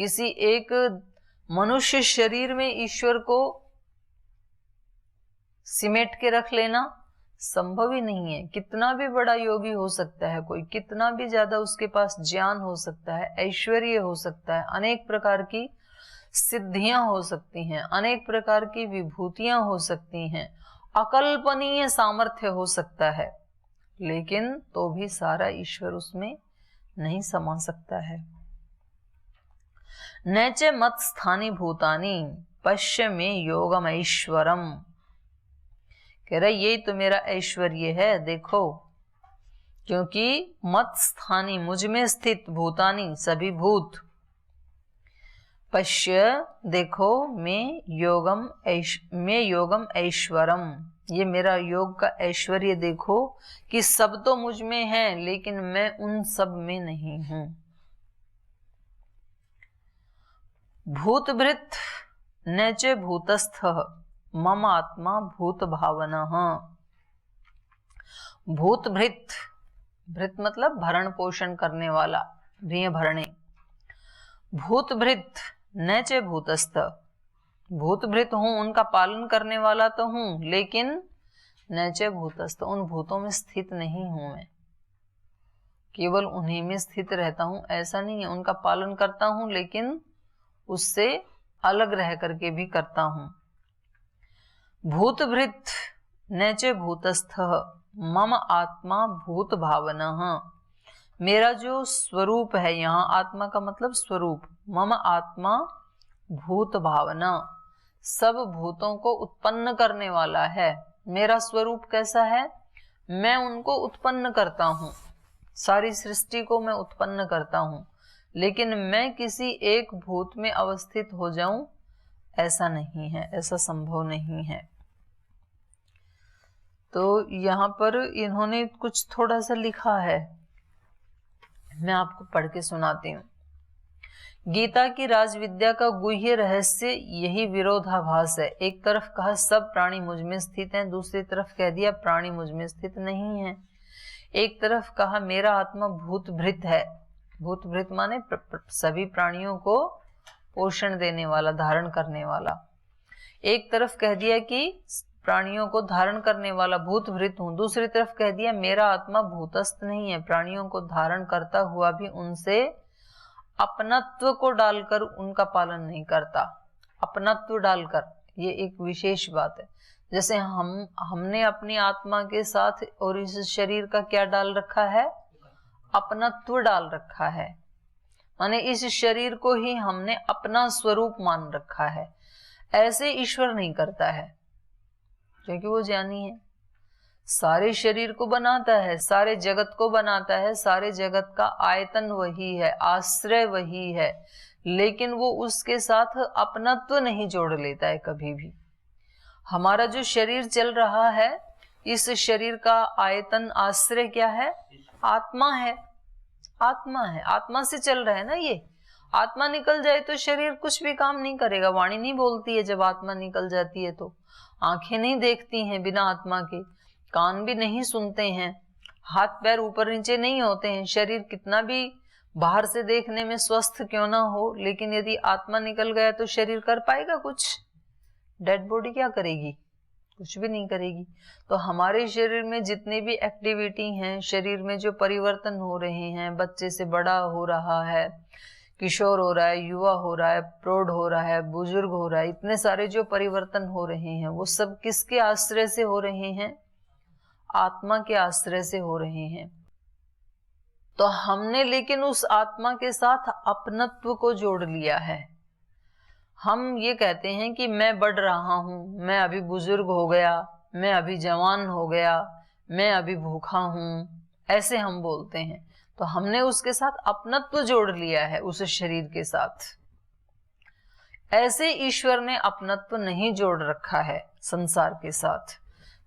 किसी एक मनुष्य शरीर में ईश्वर को सिमेट के रख लेना संभव ही नहीं है। कितना भी बड़ा योगी हो सकता है कोई, कितना भी ज्यादा उसके पास ज्ञान हो सकता है, ऐश्वर्य हो सकता है, अनेक प्रकार की सिद्धियां हो सकती हैं, अनेक प्रकार की विभूतियां हो सकती हैं, अकल्पनीय सामर्थ्य हो सकता है, लेकिन तो भी सारा ईश्वर उसमें नहीं समा सकता है। नैचे मत स्थानी भूतानी पश्य में योगम ऐश्वरम, कह रहा यही तो मेरा ऐश्वर्य है, देखो, क्योंकि मत स्थानी मुझ में स्थित भूतानी सभी भूत, पश्य देखो, में योगम ऐश्वरम, ये मेरा योग का ऐश्वर्य देखो कि सब तो मुझ में है लेकिन मैं उन सब में नहीं हूं। भूतभृत नैचे भूतस्थ मम आत्मा भूत भावनः। भूतभृत, भृत मतलब भरण पोषण करने वाला, भ्रिय भरणे। भूतभृत नैचे भूतस्थ, भूतभृत हूं, उनका पालन करने वाला तो हूं, लेकिन नैचे भूतस्थ, उन भूतों में स्थित नहीं हूं मैं, केवल उन्हीं में स्थित रहता हूं ऐसा नहीं है। उनका पालन करता हूं लेकिन उससे अलग रह करके भी करता हूं। भूतभृत नैचे भूतस्थ मम आत्मा भूत भावनः, मेरा जो स्वरूप है, यहाँ आत्मा का मतलब स्वरूप, मम आत्मा भूत भावना, सब भूतों को उत्पन्न करने वाला है। मेरा स्वरूप कैसा है? मैं उनको उत्पन्न करता हूँ, सारी सृष्टि को मैं उत्पन्न करता हूँ, लेकिन मैं किसी एक भूत में अवस्थित हो जाऊं ऐसा नहीं है, ऐसा संभव नहीं है। तो यहाँ पर इन्होंने कुछ थोड़ा सा लिखा है, मैं आपको पढ़ के सुनाती हूँ। गीता की राजविद्या का गुह्य रहस्य यही विरोधाभास है। एक तरफ कहा सब प्राणी मुझ में स्थित हैं, दूसरी तरफ कह दिया प्राणी मुझ में स्थित नहीं है। एक तरफ कहा मेरा आत्मा भूतभृत है, भूतभृत माने सभी प्राणियों को पोषण देने वाला, धारण करने वाला। एक तरफ कह दिया कि प्राणियों को धारण करने वाला भूतभृत हूं, दूसरी तरफ कह दिया मेरा आत्मा भूतस्थ नहीं है, प्राणियों को धारण करता हुआ भी उनसे अपनत्व को डालकर उनका पालन नहीं करता। अपनत्व डालकर, ये एक विशेष बात है। जैसे हमने अपनी आत्मा के साथ और इस शरीर का क्या डाल रखा है? अपनत्व डाल रखा है, माने इस शरीर को ही हमने अपना स्वरूप मान रखा है। ऐसे ईश्वर नहीं करता है, क्योंकि वो ज्ञानी है, सारे शरीर को बनाता है, सारे जगत को बनाता है, सारे जगत का आयतन वही है, आश्रय वही है, लेकिन वो उसके साथ अपनत्व नहीं जोड़ लेता है कभी भी। हमारा जो शरीर चल रहा है, इस शरीर का आयतन आश्रय क्या है? आत्मा है, आत्मा है, आत्मा से चल रहा है ना ये। आत्मा निकल जाए तो शरीर कुछ भी काम नहीं करेगा, वाणी नहीं बोलती है जब आत्मा निकल जाती है तो, आंखें नहीं देखती हैं बिना आत्मा के, कान भी नहीं सुनते हैं, हाथ पैर ऊपर नीचे नहीं होते हैं, शरीर कितना भी बाहर से देखने में स्वस्थ क्यों ना हो, लेकिन यदि आत्मा निकल गया तो शरीर कर पाएगा कुछ? डेड बॉडी क्या करेगी? कुछ भी नहीं करेगी। तो हमारे शरीर में जितनी भी एक्टिविटी हैं, शरीर में जो परिवर्तन हो रहे हैं, बच्चे से बड़ा हो रहा है, किशोर हो रहा है, युवा हो रहा है, प्रौढ़ हो रहा है, बुजुर्ग हो रहा है, इतने सारे जो परिवर्तन हो रहे हैं वो सब किसके आश्रय से हो रहे हैं? आत्मा के आश्रय से हो रहे हैं। तो हमने लेकिन उस आत्मा के साथ अपनत्व को जोड़ लिया है। हम ये कहते हैं कि मैं बढ़ रहा हूं, मैं अभी बुजुर्ग हो गया, मैं अभी जवान हो गया, मैं अभी भूखा हूं, ऐसे हम बोलते हैं। तो हमने उसके साथ अपनत्व जोड़ लिया है, उस शरीर के साथ। ऐसे ईश्वर ने अपनत्व नहीं जोड़ रखा है संसार के साथ।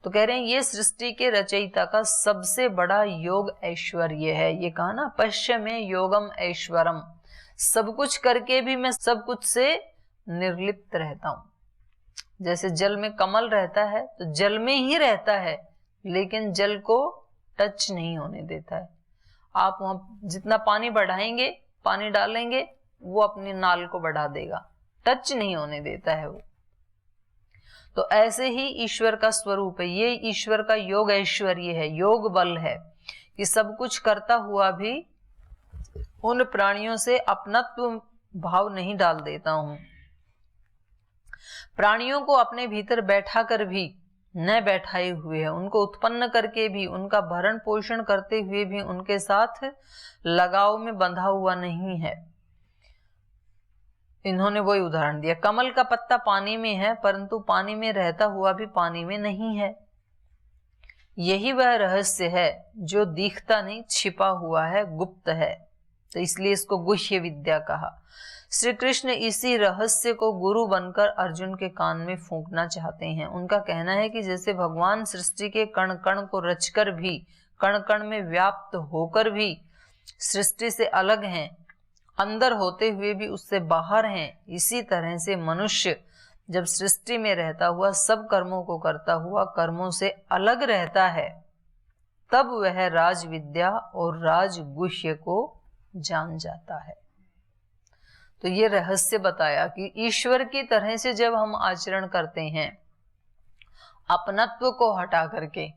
तो कह रहे हैं ये सृष्टि के रचयिता का सबसे बड़ा योग ऐश्वर्य है। ये कहा ना, पश्य में योगम ऐश्वरम, सब कुछ करके भी मैं सब कुछ से निर्लिप्त रहता हूं। जैसे जल में कमल रहता है तो जल में ही रहता है, लेकिन जल को टच नहीं होने देता है। आप वहां जितना पानी बढ़ाएंगे, पानी डालेंगे, वो अपनी नाल को बढ़ा देगा, टच नहीं होने देता है वो। तो ऐसे ही ईश्वर का स्वरूप है, ये ईश्वर का योग ऐश्वर्य है, योग बल है कि सब कुछ करता हुआ भी उन प्राणियों से अपनत्व भाव नहीं डाल देता हूं। प्राणियों को अपने भीतर बैठा कर भी न बैठाए हुए है, उनको उत्पन्न करके भी, उनका भरण पोषण करते हुए भी उनके साथ लगाव में बंधा हुआ नहीं है। इन्होंने वही उदाहरण दिया, कमल का पत्ता पानी में है परंतु पानी में रहता हुआ भी पानी में नहीं है। यही वह रहस्य है जो दिखता नहीं, छिपा हुआ है, गुप्त है, तो इसलिए इसको गुह्य विद्या कहा। श्री कृष्ण इसी रहस्य को गुरु बनकर अर्जुन के कान में फूंकना चाहते हैं। उनका कहना है कि जैसे भगवान सृष्टि के कण कण को रचकर भी, कण कण में व्याप्त होकर भी सृष्टि से अलग हैं, अंदर होते हुए भी उससे बाहर हैं, इसी तरह से मनुष्य जब सृष्टि में रहता हुआ सब कर्मों को करता हुआ कर्मों से अलग रहता है, तब वह राज विद्या और राज गुह्य को जान जाता है। तो ये रहस्य बताया कि ईश्वर की तरह से जब हम आचरण करते हैं अपनत्व को हटा करके,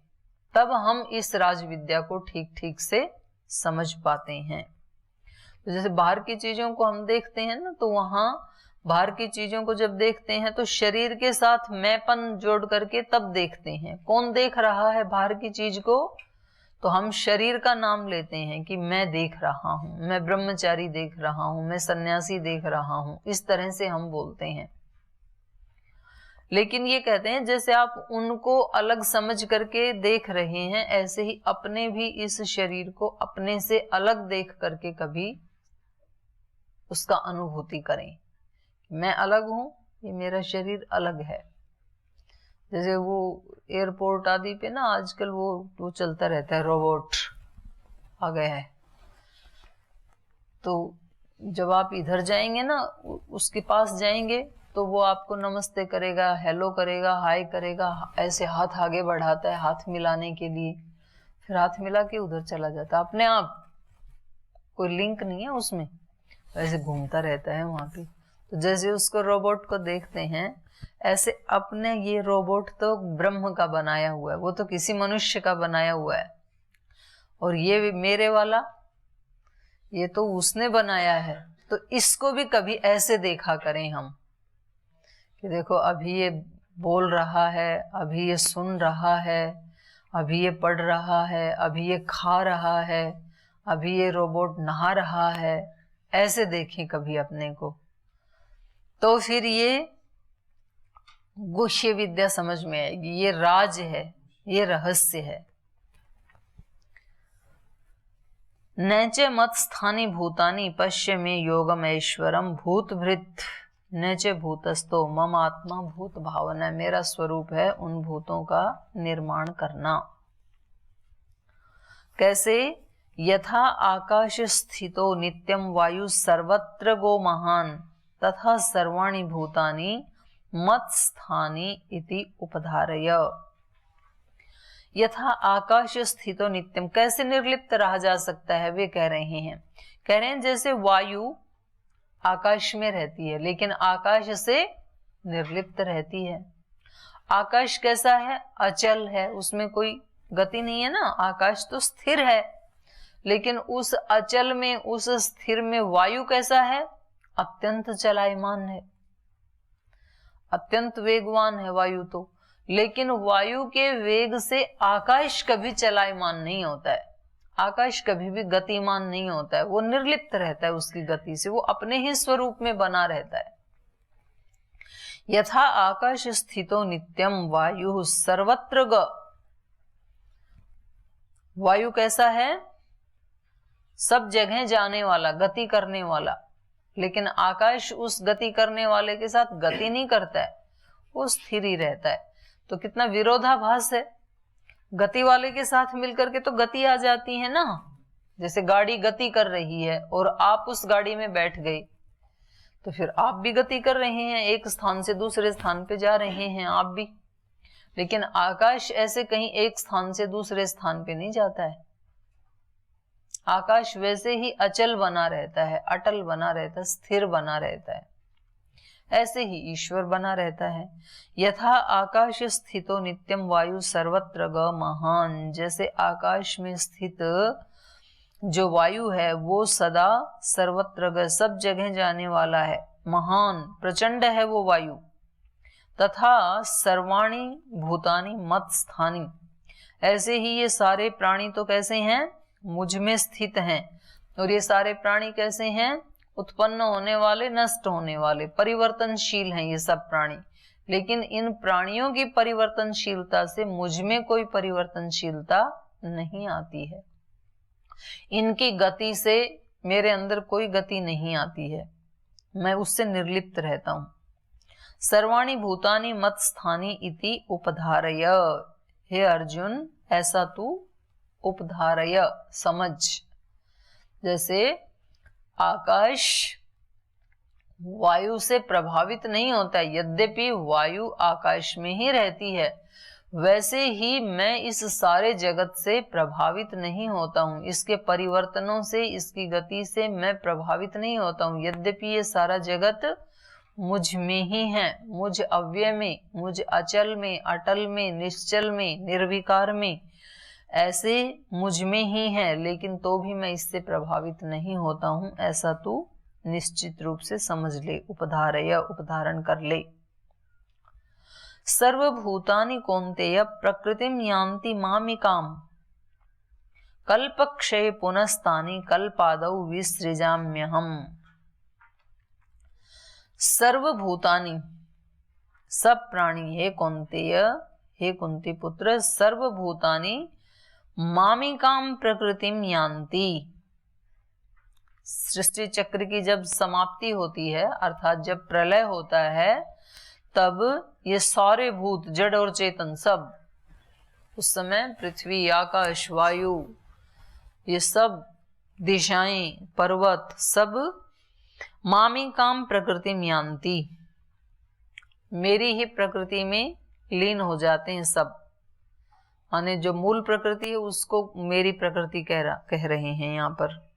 तब हम इस राज विद्या को ठीक ठीक से समझ पाते हैं। तो जैसे बाहर की चीजों को हम देखते हैं ना, तो वहां बाहर की चीजों को जब देखते हैं तो शरीर के साथ मैंपन जोड़ करके तब देखते हैं। कौन देख रहा है बाहर की चीज को? तो हम शरीर का नाम लेते हैं कि मैं देख रहा हूं, मैं ब्रह्मचारी देख रहा हूं, मैं सन्यासी देख रहा हूं, इस तरह से हम बोलते हैं। लेकिन ये कहते हैं जैसे आप उनको अलग समझ करके देख रहे हैं, ऐसे ही अपने भी इस शरीर को अपने से अलग देख करके कभी उसका अनुभूति करें। मैं अलग हूं, ये मेरा शरीर अलग है। जैसे वो एयरपोर्ट आदि पे ना आजकल वो चलता रहता है, रोबोट आ गया है। तो जब आप इधर जाएंगे ना, उसके पास जाएंगे तो वो आपको नमस्ते करेगा, हेलो करेगा, हाय करेगा, ऐसे हाथ आगे बढ़ाता है हाथ मिलाने के लिए, फिर हाथ मिला के उधर चला जाता है अपने आप, कोई लिंक नहीं है उसमें, ऐसे घूमता रहता है वहां पे। तो जैसे उसको रोबोट को देखते हैं, ऐसे अपने ये रोबोट तो ब्रह्म का बनाया हुआ है, वो तो किसी मनुष्य का बनाया हुआ है, और ये मेरे वाला ये तो उसने बनाया है। तो इसको भी कभी ऐसे देखा करें हम कि देखो अभी ये बोल रहा है, अभी ये सुन रहा है, अभी ये पढ़ रहा है, अभी ये खा रहा है, अभी ये रोबोट नहा रहा है, ऐसे देखें कभी अपने को। तो फिर ये गुह्य विद्या समझ में आएगी, ये राज है, ये रहस्य है। नैचे मत स्थानी भूतानि पश्य में योगम ऐश्वरम भूतभृत नैचे भूतस्तो मम आत्मा भूत भावना। मेरा स्वरूप है उन भूतों का निर्माण करना। कैसे? यथा आकाश स्थितो नित्यम वायु सर्वत्र गो महान तथा सर्वाणि भूतानि मत स्थानी इति उपधारय। यथा आकाश स्थितो नित्यम, कैसे निर्लिप्त रहा जा सकता है? वे कह रहे हैं जैसे वायु आकाश में रहती है लेकिन आकाश से निर्लिप्त रहती है। आकाश कैसा है? अचल है, उसमें कोई गति नहीं है ना। आकाश तो स्थिर है, लेकिन उस अचल में, उस स्थिर में वायु कैसा है? अत्यंत चलायमान है, अत्यंत वेगवान है वायु तो। लेकिन वायु के वेग से आकाश कभी चलायमान नहीं होता है, आकाश कभी भी गतिमान नहीं होता है, वो निर्लिप्त रहता है उसकी गति से, वो अपने ही स्वरूप में बना रहता है। यथा आकाश स्थितो नित्यम वायु सर्वत्र ग। वायु कैसा है? सब जगह जाने वाला, गति करने वाला। लेकिन आकाश उस गति करने वाले के साथ गति नहीं करता है, वो स्थिर ही रहता है। तो कितना विरोधाभास है। गति वाले के साथ मिलकर के तो गति आ जाती है ना। जैसे गाड़ी गति कर रही है और आप उस गाड़ी में बैठ गए, तो फिर आप भी गति कर रहे हैं, एक स्थान से दूसरे स्थान पे जा रहे हैं आप भी। लेकिन आकाश ऐसे कहीं एक स्थान से दूसरे स्थान पे नहीं जाता है, आकाश वैसे ही अचल बना रहता है, अटल बना रहता है, स्थिर बना रहता है, ऐसे ही ईश्वर बना रहता है। यथा आकाश स्थितो नित्यम वायु सर्वत्र ग महान, जैसे आकाश में स्थित जो वायु है वो सदा सर्वत्र ग सब जगह जाने वाला है, महान प्रचंड है वो वायु। तथा सर्वाणी भूतानि मत स्थानी, ऐसे ही ये सारे प्राणी तो कैसे हैं, मुझ में स्थित हैं। और ये सारे प्राणी कैसे हैं, उत्पन्न होने वाले, नष्ट होने वाले, परिवर्तनशील हैं ये सब प्राणी। लेकिन इन प्राणियों की परिवर्तनशीलता से मुझ में कोई परिवर्तनशीलता नहीं आती है। इनकी गति से मेरे अंदर कोई गति नहीं आती है, मैं उससे निर्लिप्त रहता हूं। सर्वाणि भूतानि मत स्थानी इति उपधारय, हे अर्जुन ऐसा तू उपधारय समझ। जैसे आकाश वायु से प्रभावित नहीं होता, यद्यपि वायु आकाश में ही रहती है, वैसे ही मैं इस सारे जगत से प्रभावित नहीं होता हूं। इसके परिवर्तनों से, इसकी गति से मैं प्रभावित नहीं होता हूं, यद्यपि ये सारा जगत मुझ में ही है, मुझ अव्यय में, मुझ अचल में, अटल में, निश्चल में, निर्विकार में, ऐसे मुझ में ही है, लेकिन तो भी मैं इससे प्रभावित नहीं होता हूं, ऐसा तू निश्चित रूप से समझ ले। उपधारय, उपधारण कर ले। सर्वभूतानि कौन्तेय प्रकृतिम यान्ति मामिकाम कल्पक्षये पुनस्तानि कल्पादौ विसृजाम्यहम्। सर्वभूतानि, सब प्राणी, हे कौन्तेय, हे कुंती पुत्र, सर्वभूतानि मामिकाम प्रकृतिम यान्ति। सृष्टि चक्र की जब समाप्ति होती है, अर्थात जब प्रलय होता है, तब ये सारे भूत, जड़ और चेतन सब, उस समय पृथ्वी, आकाश, वायु, ये सब दिशाएं, पर्वत, सब मामिकाम प्रकृतिम यान्ति, मेरी ही प्रकृति में लीन हो जाते हैं सब। माने जो मूल प्रकृति है उसको मेरी प्रकृति कह रहे हैं यहाँ पर।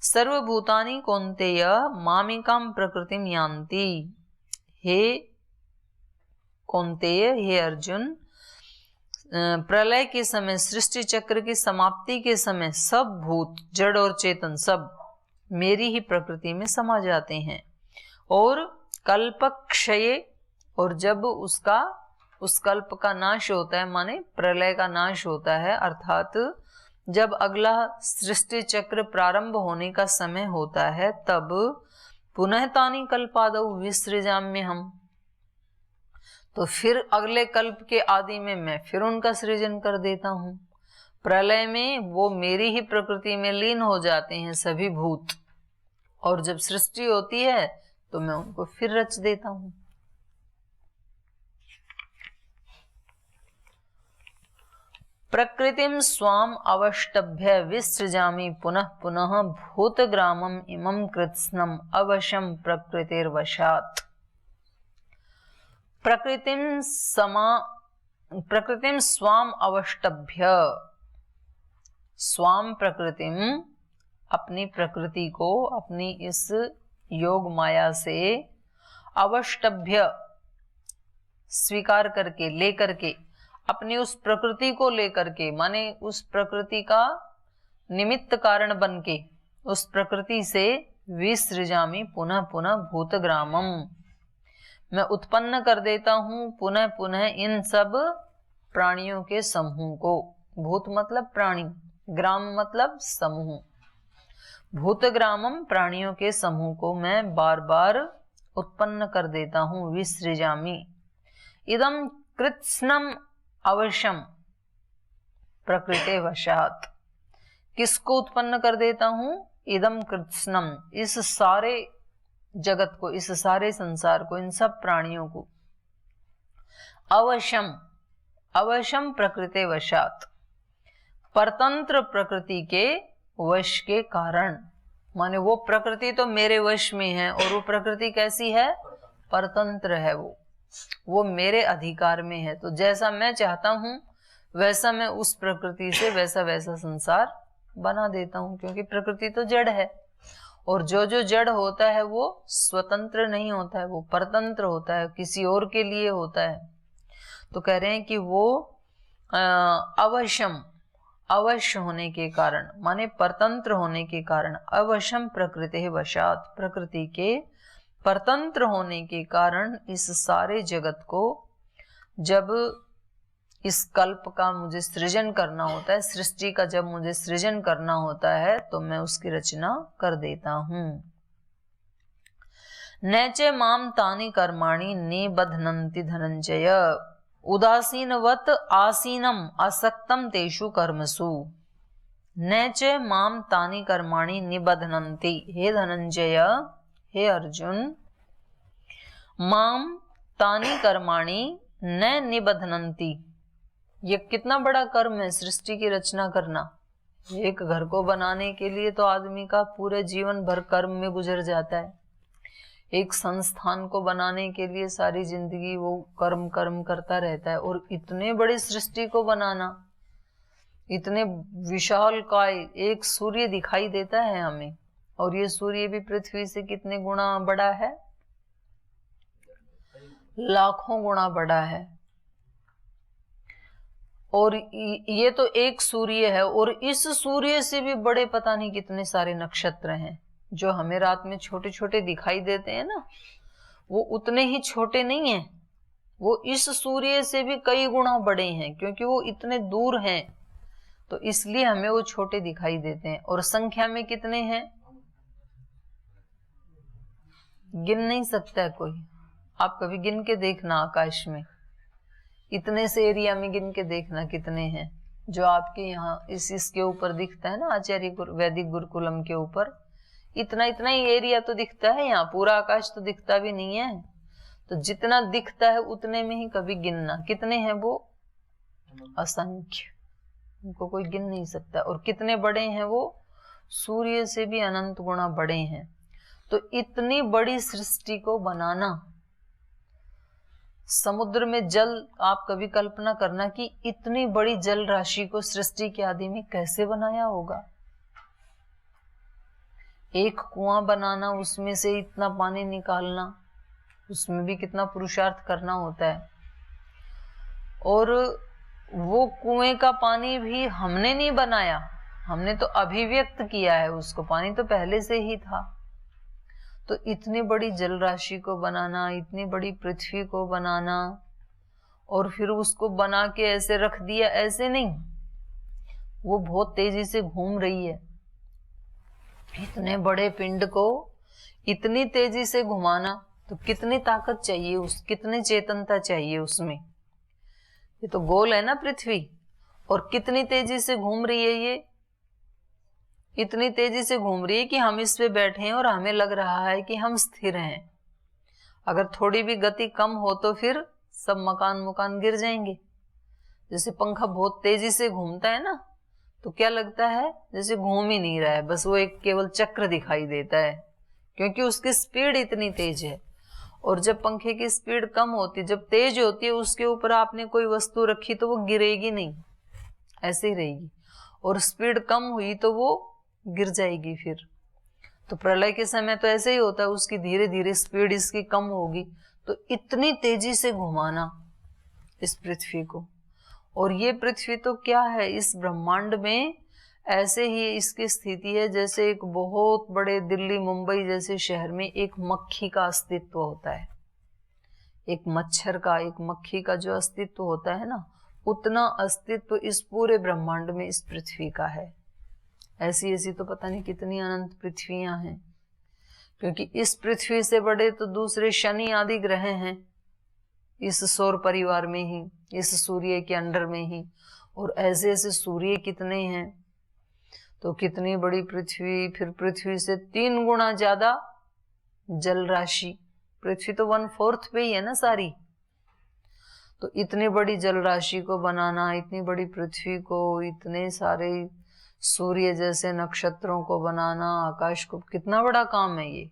सर्वभूतानि कौन्तेय मामिकाम प्रकृतिम यान्ति, हे कौन्तेय, हे अर्जुन, प्रलय के समय, सृष्टि चक्र की समाप्ति के समय सब भूत, जड़ और चेतन सब मेरी ही प्रकृति में समा जाते हैं। और कल्पक्षये, और जब उस कल्प का नाश होता है, माने प्रलय का नाश होता है, अर्थात जब अगला सृष्टि चक्र प्रारंभ होने का समय होता है, तब पुनः तानि कल्पादौ विसृजाम्यहम्, तो फिर अगले कल्प के आदि में मैं फिर उनका सृजन कर देता हूं। प्रलय में वो मेरी ही प्रकृति में लीन हो जाते हैं सभी भूत, और जब सृष्टि होती है तो मैं उनको फिर रच देता हूं। प्रकृतिम स्वाम अवष्टभ्य विसृजामि पुनः पुनः भूतग्रामम इमं कृत्स्नम अवशम प्रकृतिर्वशात्। प्रकृतिम स्वाम अवष्टभ्य, स्वाम प्रकृतिम, अपनी प्रकृति को, अपनी इस योग माया से, अवष्टभ्य स्वीकार करके, लेकर के, अपनी उस प्रकृति को लेकर के, माने उस प्रकृति का निमित्त कारण बन के, उस प्रकृति से विसृजामि पुनः पुनः भूतग्रामम, मैं उत्पन्न कर देता हूं पुनः पुनः इन सब प्राणियों के समूह को। भूत मतलब प्राणी, ग्राम मतलब समूह। भूतग्रामम, प्राणियों के समूह को मैं बार बार उत्पन्न कर देता हूं। विसृजामि, इदम कृत्स्नम अवशम प्रकृते वशात, किसको उत्पन्न कर देता हूं? इदम कृत्स्नम, इस सारे जगत को, इस सारे संसार को, इन सब प्राणियों को। अवशम, अवशम प्रकृते वशात, परतंत्र प्रकृति के वश के कारण, माने वो प्रकृति तो मेरे वश में है, और वो प्रकृति कैसी है? परतंत्र है, वो मेरे अधिकार में है। तो जैसा मैं चाहता हूं वैसा मैं उस प्रकृति से वैसा वैसा संसार बना देता हूं, क्योंकि प्रकृति तो जड़ है और जो जो जड़ होता है वो स्वतंत्र नहीं होता है, वो परतंत्र होता है, किसी और के लिए होता है। तो कह रहे हैं कि वो अवश्यम, अवश्य होने के कारण, माने परतंत्र होने के कारण, अवश्यम प्रकृति वशात, प्रकृति के परतंत्र होने के कारण इस सारे जगत को जब इस कल्प का मुझे सृजन करना होता है, सृष्टि का जब मुझे सृजन करना होता है तो मैं उसकी रचना कर देता हूं। नैचे माम तानि कर्माणि निबध्नन्ति धनंजय, उदासीनवत आसीनम असक्तम तेषु कर्मसु। नैचे माम तानि कर्माणि निबध्नन्ति, हे धनंजय, हे अर्जुन, माम तानि कर्माणि न निबध्नन्ति, ये कितना बड़ा कर्म है सृष्टि की रचना करना। एक घर को बनाने के लिए तो आदमी का पूरे जीवन भर कर्म में गुजर जाता है, एक संस्थान को बनाने के लिए सारी जिंदगी वो कर्म कर्म करता रहता है, और इतने बड़ी सृष्टि को बनाना, इतने विशाल काय, एक सूर्य दिखाई देता है हमें, और ये सूर्य भी पृथ्वी से कितने गुना बड़ा है, लाखों गुना बड़ा है। और ये तो एक सूर्य है, और इस सूर्य से भी बड़े पता नहीं कितने सारे नक्षत्र हैं जो हमें रात में छोटे छोटे दिखाई देते हैं ना, वो उतने ही छोटे नहीं हैं, वो इस सूर्य से भी कई गुना बड़े हैं, क्योंकि वो इतने दूर हैं तो इसलिए हमें वो छोटे दिखाई देते हैं। और संख्या में कितने हैं गिन नहीं सकता है कोई, आप कभी गिन के देखना आकाश में, इतने से एरिया में गिन के देखना कितने हैं। जो आपके यहाँ इसके ऊपर दिखता है ना, आचार्य वैदिक गुरुकुलम के ऊपर, इतना इतना ही एरिया तो दिखता है, यहाँ पूरा आकाश तो दिखता भी नहीं है। तो जितना दिखता है उतने में ही कभी गिनना, कितने हैं वो, असंख्य, उनको कोई गिन नहीं सकता। और कितने बड़े हैं वो, सूर्य से भी अनंत गुना बड़े हैं। तो इतनी बड़ी सृष्टि को बनाना, समुद्र में जल, आप कभी कल्पना करना कि इतनी बड़ी जल राशि को सृष्टि के आदि में कैसे बनाया होगा। एक कुआं बनाना, उसमें से इतना पानी निकालना, उसमें भी कितना पुरुषार्थ करना होता है। और वो कुएं का पानी भी हमने नहीं बनाया, हमने तो अभिव्यक्त किया है उसको, पानी तो पहले से ही था। तो इतनी बड़ी जल राशि को बनाना, इतनी बड़ी पृथ्वी को बनाना, और फिर उसको बना के ऐसे रख दिया, ऐसे नहीं, वो बहुत तेजी से घूम रही है। इतने बड़े पिंड को इतनी तेजी से घुमाना तो कितनी ताकत चाहिए, कितनी चेतनता चाहिए उसमें। ये तो गोल है ना पृथ्वी, और कितनी तेजी से घूम रही है, ये इतनी तेजी से घूम रही है कि हम इस पे बैठे हैं और हमें लग रहा है कि हम स्थिर हैं। अगर थोड़ी भी गति कम हो तो फिर सब मकान गिर जाएंगे। जैसे पंखा बहुत तेजी से घूमता है ना, तो क्या लगता है जैसे घूम ही नहीं रहा है, बस वो एक केवल चक्र दिखाई देता है, क्योंकि उसकी स्पीड इतनी तेज है। और जब पंखे की स्पीड कम होती, जब तेज होती है, उसके ऊपर आपने कोई वस्तु रखी तो वो गिरेगी नहीं, ऐसे ही रहेगी। और स्पीड कम हुई तो वो गिर जाएगी। फिर तो प्रलय के समय तो ऐसे ही होता है, उसकी धीरे धीरे स्पीड इसकी कम होगी। तो इतनी तेजी से घुमाना इस पृथ्वी को, और ये पृथ्वी तो क्या है, इस ब्रह्मांड में ऐसे ही इसकी स्थिति है जैसे एक बहुत बड़े दिल्ली मुंबई जैसे शहर में एक मक्खी का अस्तित्व होता है, एक मच्छर का, एक मक्खी का जो अस्तित्व होता है ना, उतना अस्तित्व इस पूरे ब्रह्मांड में इस पृथ्वी का है। ऐसी ऐसी तो पता नहीं कितनी अनंत पृथ्वियां हैं, क्योंकि इस पृथ्वी से बड़े तो दूसरे शनि आदि ग्रह हैं इस सौर परिवार में ही, इस सूर्य के अंडर में ही। और ऐसे ऐसे सूर्य कितने हैं, तो कितनी बड़ी पृथ्वी, फिर पृथ्वी से 3 गुना ज्यादा जल राशि। पृथ्वी तो 1/4 पे ही है ना सारी, तो इतनी बड़ी जल राशि को बनाना, इतनी बड़ी पृथ्वी को, इतने सारे सूर्य जैसे नक्षत्रों को बनाना, आकाश को, कितना बड़ा काम है ये।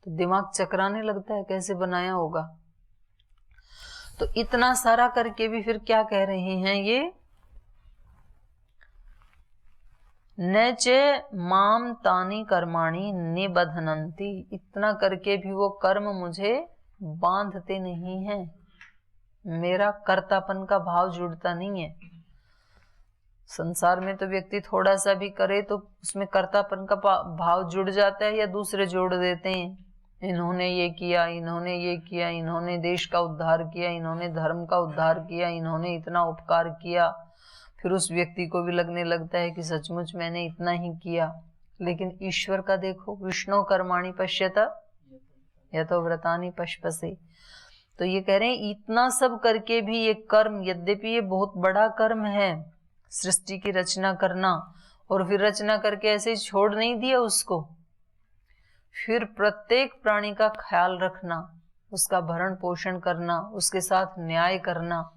तो दिमाग चकराने लगता है कैसे बनाया होगा। तो इतना सारा करके भी फिर क्या कह रहे हैं ये, न च माम तानी कर्माणि निबधनन्ति, इतना करके भी वो कर्म मुझे बांधते नहीं हैं, मेरा कर्तापन का भाव जुड़ता नहीं है। संसार में तो व्यक्ति थोड़ा सा भी करे तो उसमें कर्तापन का भाव जुड़ जाता है, या दूसरे जोड़ देते हैं, इन्होंने ये किया, इन्होंने ये किया, इन्होंने देश का उद्धार किया, इन्होंने धर्म का उद्धार किया, इन्होंने इतना उपकार किया। फिर उस व्यक्ति को भी लगने लगता है कि सचमुच मैंने इतना ही किया। लेकिन ईश्वर का देखो, विष्णु कर्माणि पश्यत यतो व्रतानि पश्पसे। तो ये कह रहे हैं इतना सब करके भी ये कर्म, यद्यपि ये बहुत बड़ा कर्म है, सृष्टि की रचना करना, और फिर रचना करके ऐसे ही छोड़ नहीं दिया उसको, फिर प्रत्येक प्राणी का ख्याल रखना, उसका भरण पोषण करना, उसके साथ न्याय करना,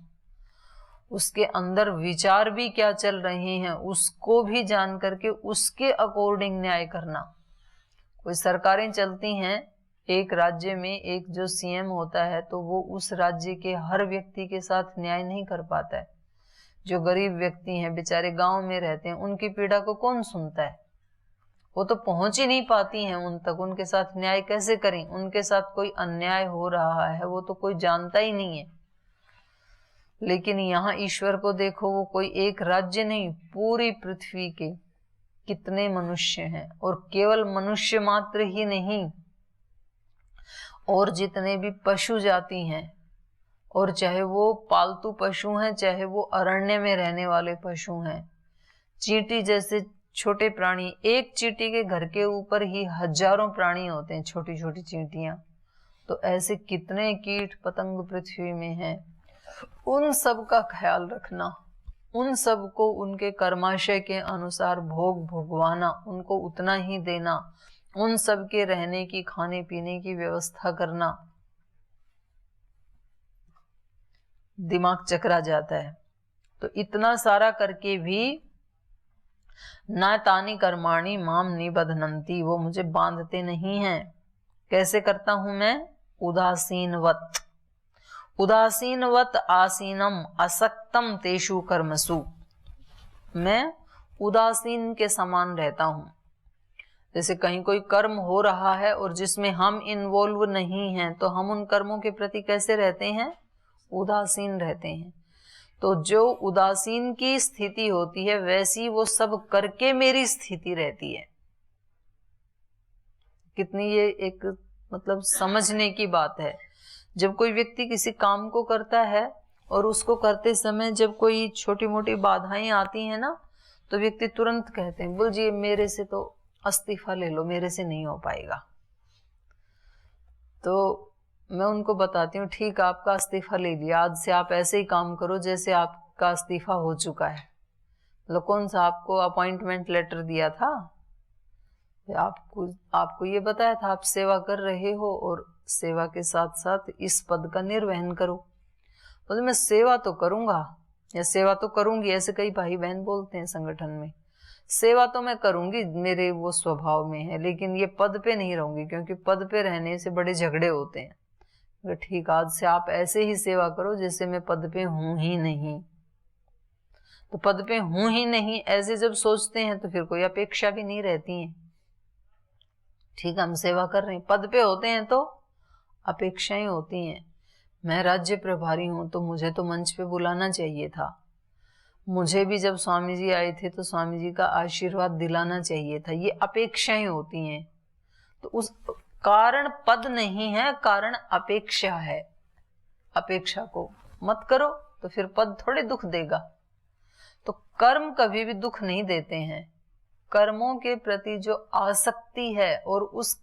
उसके अंदर विचार भी क्या चल रहे हैं उसको भी जान करके उसके अकॉर्डिंग न्याय करना। कोई सरकारें चलती हैं एक राज्य में, एक जो सीएम होता है तो वो उस राज्य के हर व्यक्ति के साथ न्याय नहीं कर पाता है। जो गरीब व्यक्ति हैं, बेचारे गांव में रहते हैं, उनकी पीड़ा को कौन सुनता है? वो तो पहुंच ही नहीं पाती हैं उन तक, उनके साथ न्याय कैसे करें? उनके साथ कोई अन्याय हो रहा है वो तो कोई जानता ही नहीं है। लेकिन यहाँ ईश्वर को देखो, वो कोई एक राज्य नहीं, पूरी पृथ्वी के कितने मनुष्य हैं, और केवल मनुष्य मात्र ही नहीं, और जितने भी पशु जाति हैं, और चाहे वो पालतू पशु हैं, चाहे वो अरण्य में रहने वाले पशु हैं, चींटी जैसे छोटे प्राणी, एक चींटी के घर के ऊपर ही हजारों प्राणी होते हैं, छोटी छोटी चींटियां। तो ऐसे कितने कीट पतंग पृथ्वी में हैं, उन सब का ख्याल रखना, उन सब को उनके कर्माशय के अनुसार भोग भोगवाना, उनको उतना ही देना, उन सब के रहने की, खाने पीने की व्यवस्था करना, दिमाग चकरा जाता है। तो इतना सारा करके भी न तानी कर्माणि माम निबधनन्ति, वो मुझे बांधते नहीं हैं। कैसे करता हूं मैं? उदासीनवत, उदासीनवत आसीनम असक्तम तेषु कर्मसु, मैं उदासीन के समान रहता हूं। जैसे कहीं कोई कर्म हो रहा है और जिसमें हम इन्वॉल्व नहीं हैं, तो हम उन कर्मों के प्रति कैसे रहते हैं? उदासीन रहते हैं। तो जो उदासीन की स्थिति होती है, वैसी वो सब करके मेरी स्थिति रहती है। कितनी ये एक मतलब समझने की बात है। जब कोई व्यक्ति किसी काम को करता है और उसको करते समय जब कोई छोटी मोटी बाधाएं आती हैं ना, तो व्यक्ति तुरंत कहते हैं, बोल जी मेरे से तो इस्तीफा ले लो, मेरे से नहीं हो पाएगा। तो मैं उनको बताती हूँ, ठीक है आपका इस्तीफा ले लिया, आज से आप ऐसे ही काम करो जैसे आपका इस्तीफा हो चुका है। मतलब कौन सा आपको अपॉइंटमेंट लेटर दिया था? आपको ये बताया था आप सेवा कर रहे हो और सेवा के साथ साथ इस पद का निर्वहन करो। बोले मैं सेवा तो करूंगा या सेवा तो करूंगी, ऐसे कई भाई बहन बोलते हैं संगठन में, सेवा तो मैं करूंगी, मेरे वो स्वभाव में है, लेकिन ये पद पे नहीं रहूंगी, क्योंकि पद पे रहने से बड़े झगड़े होते हैं। ठीक, आज से आप ऐसे ही सेवा करो जैसे मैं पद पे हूं ही नहीं। तो पद पे हूं ही नहीं ऐसे जब सोचते हैं तो फिर कोई अपेक्षा भी नहीं रहती है। ठीक, हम सेवा कर रहे हैं, पद पे होते हैं तो अपेक्षाएं होती हैं। मैं राज्य प्रभारी हूं तो मुझे तो मंच पे बुलाना चाहिए था, मुझे भी जब स्वामी जी आए थे तो स्वामी जी का आशीर्वाद दिलाना चाहिए था, ये अपेक्षाएं होती हैं। तो उस कारण पद नहीं है, कारण अपेक्षा है। अपेक्षा को मत करो तो फिर पद थोड़े दुख देगा। तो कर्म कभी भी दुख नहीं देते हैं। कर्मों के प्रति जो आसक्ति है और उस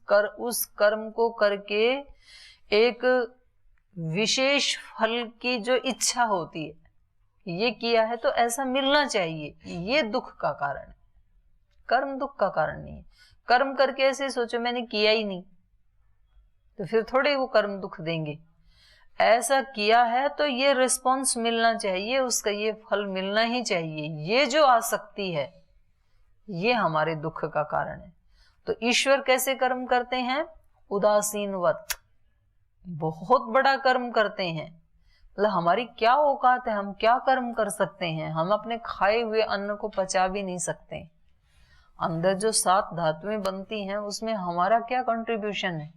कर्म को करके एक विशेष फल की जो इच्छा होती है, ये किया है तो ऐसा मिलना चाहिए, ये दुख का कारण है। कर्म दुख का कारण नहीं है। कर्म करके ऐसे सोचो मैंने किया ही नहीं, तो फिर थोड़े वो कर्म दुख देंगे। ऐसा किया है तो ये रिस्पॉन्स मिलना चाहिए, उसका ये फल मिलना ही चाहिए। ये जो आसक्ति है ये हमारे दुख का कारण है। तो ईश्वर कैसे कर्म करते हैं? उदासीनवत, बहुत बड़ा कर्म करते हैं। मतलब हमारी क्या औकात है, हम क्या कर्म कर सकते हैं? हम अपने खाए हुए अन्न को पचा भी नहीं सकते, अंदर जो 7 धातुएं बनती हैं उसमें हमारा क्या कंट्रीब्यूशन है,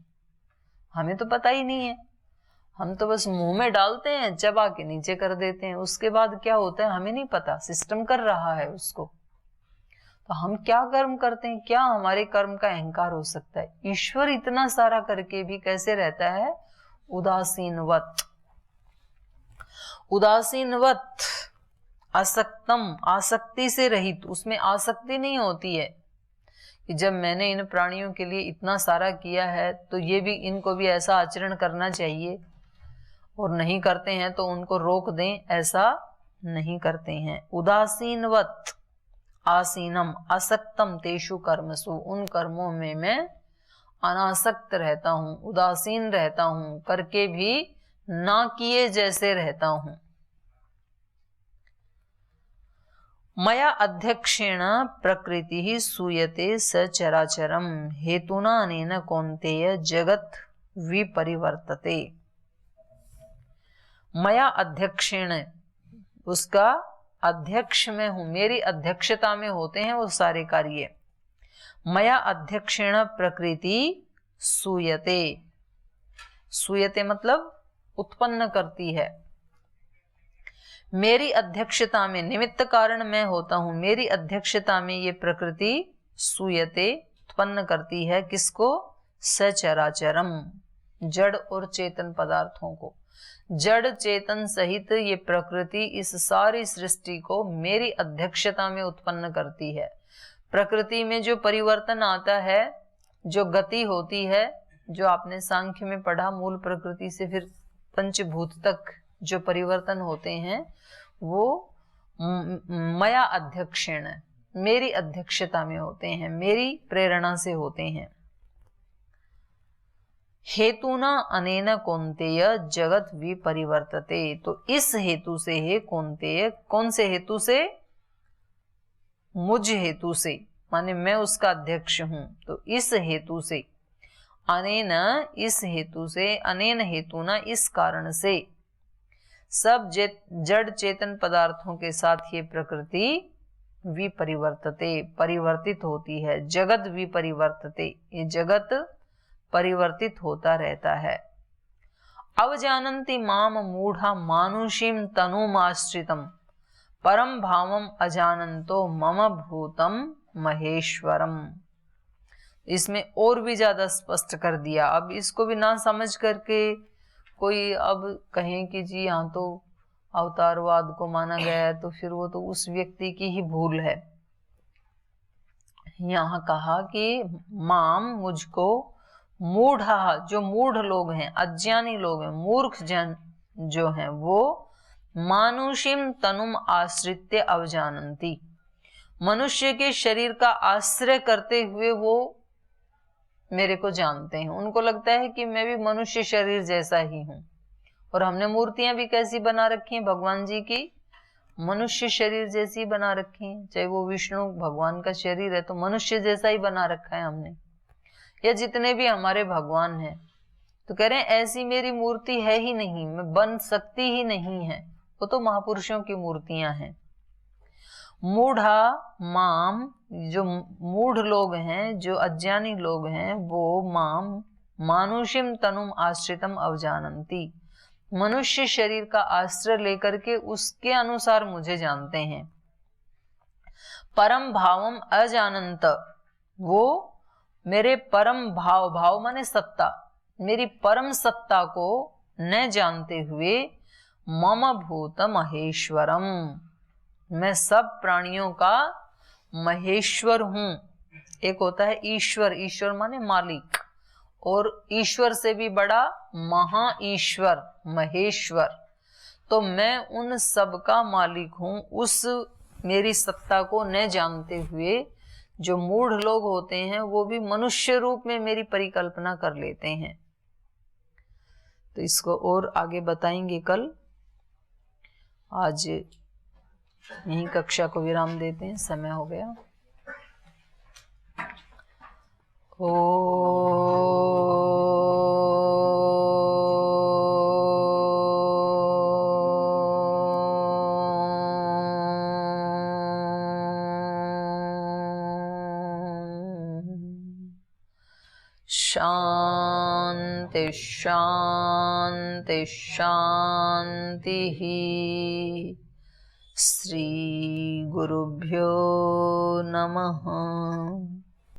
हमें तो पता ही नहीं है। हम तो बस मुंह में डालते हैं, चबा के नीचे कर देते हैं, उसके बाद क्या होता है हमें नहीं पता, सिस्टम कर रहा है उसको। तो हम क्या कर्म करते हैं, क्या हमारे कर्म का अहंकार हो सकता है। ईश्वर इतना सारा करके भी कैसे रहता है, उदासीनवत, उदासीनवत, असक्तम, आसक्ति से रहित, उसमें आसक्ति नहीं होती है कि जब मैंने इन प्राणियों के लिए इतना सारा किया है तो ये भी, इनको भी ऐसा आचरण करना चाहिए, और नहीं करते हैं तो उनको रोक दें, ऐसा नहीं करते हैं। उदासीनवत, आसीनम, असक्तम तेषु कर्मसु, उन कर्मों में मैं अनासक्त रहता हूं, उदासीन रहता हूं, करके भी ना किए जैसे रहता हूं। मया अध्यक्षेण प्रकृति सूयते सचराचरम हेतुना अनेन कौन्तेय जगत विपरिवर्तते। मया अध्यक्षेण, उसका अध्यक्ष में हूं, मेरी अध्यक्षता में होते हैं वो सारे कार्य। मया अध्यक्षेण प्रकृति सूयते, सूयते मतलब उत्पन्न करती है, मेरी अध्यक्षता में, निमित्त कारण मैं होता हूं, मेरी अध्यक्षता में ये प्रकृति सूयते उत्पन्न करती है, किसको, सचराचरम, जड़ और चेतन पदार्थों को। जड़ चेतन सहित ये प्रकृति इस सारी सृष्टि को मेरी अध्यक्षता में उत्पन्न करती है। प्रकृति में जो परिवर्तन आता है, जो गति होती है, जो आपने सांख्य में पढ़ा, मूल प्रकृति से फिर पंचभूत तक जो परिवर्तन होते हैं, वो मया अध्यक्षेण, मेरी अध्यक्षता में होते हैं, मेरी प्रेरणा से होते हैं। हेतुना अनेन कौन्तेय जगत विपरिवर्तते, तो इस हेतु से है कौन्तेय, कौन से हेतु से, मुझ हेतु से, माने मैं उसका अध्यक्ष हूं, तो इस हेतु से, अनेन, इस हेतु से, अनेन हेतुना, इस कारण से, सब जड़ चेतन पदार्थों के साथ ये प्रकृति विपरिवर्तते, परिवर्तित होती है, जगत विपरिवर्तते, ये जगत परिवर्तित होता रहता है। अवजानन्ति माम मूढ़ा मानुषीम तनुमाश्रितम परम भावम अजानन्तो मम भूतम महेश्वरम। इसमें और भी ज्यादा स्पष्ट कर दिया। अब इसको भी ना समझ करके कोई अब कहें कि जी यहाँ तो अवतारवाद को माना गया है, तो फिर वो तो उस व्यक्ति की ही भूल है। यहाँ कहा कि माम, मुझको, मूढ़ा, जो मूढ़ लोग हैं, अज्ञानी लोग हैं, मूर्ख जन जो हैं, वो मानुषिम तनुम आश्रित्य अवजानन्ति, मनुष्य के शरीर का आश्रय करते हुए वो मेरे को जानते हैं। उनको लगता है कि मैं भी मनुष्य शरीर जैसा ही हूं। और हमने मूर्तियां भी कैसी बना रखी हैं भगवान जी की, मनुष्य शरीर जैसी बना रखी हैं। चाहे वो विष्णु भगवान का शरीर है तो मनुष्य जैसा ही बना रखा है हमने, या जितने भी हमारे भगवान हैं। तो कह रहे हैं ऐसी मेरी मूर्ति है ही नहीं, मैं बन सकती ही नहीं है, वो तो महापुरुषों की मूर्तियां हैं। मूढ़ा माम, जो मूढ़ लोग हैं, जो अज्ञानी लोग हैं, वो माम मानुषिम तनुम आश्रितम अवजानन्ति, मनुष्य शरीर का आश्रय लेकर के उसके अनुसार मुझे जानते हैं। परम भावम अजानंत, वो मेरे परम भाव, भाव माने सत्ता, मेरी परम सत्ता को न जानते हुए मम भूत महेश्वरम, मैं सब प्राणियों का महेश्वर हूं। एक होता है ईश्वर, ईश्वर माने मालिक, और ईश्वर से भी बड़ा महा ईश्वर महेश्वर। तो मैं उन सब का मालिक हूं। उस मेरी सत्ता को न जानते हुए जो मूढ़ लोग होते हैं वो भी मनुष्य रूप में मेरी परिकल्पना कर लेते हैं। तो इसको और आगे बताएंगे कल। आज यहीं कक्षा को विराम देते हैं, समय हो गया। शांति शांति शांति। श्री गुरुभ्यो नमः।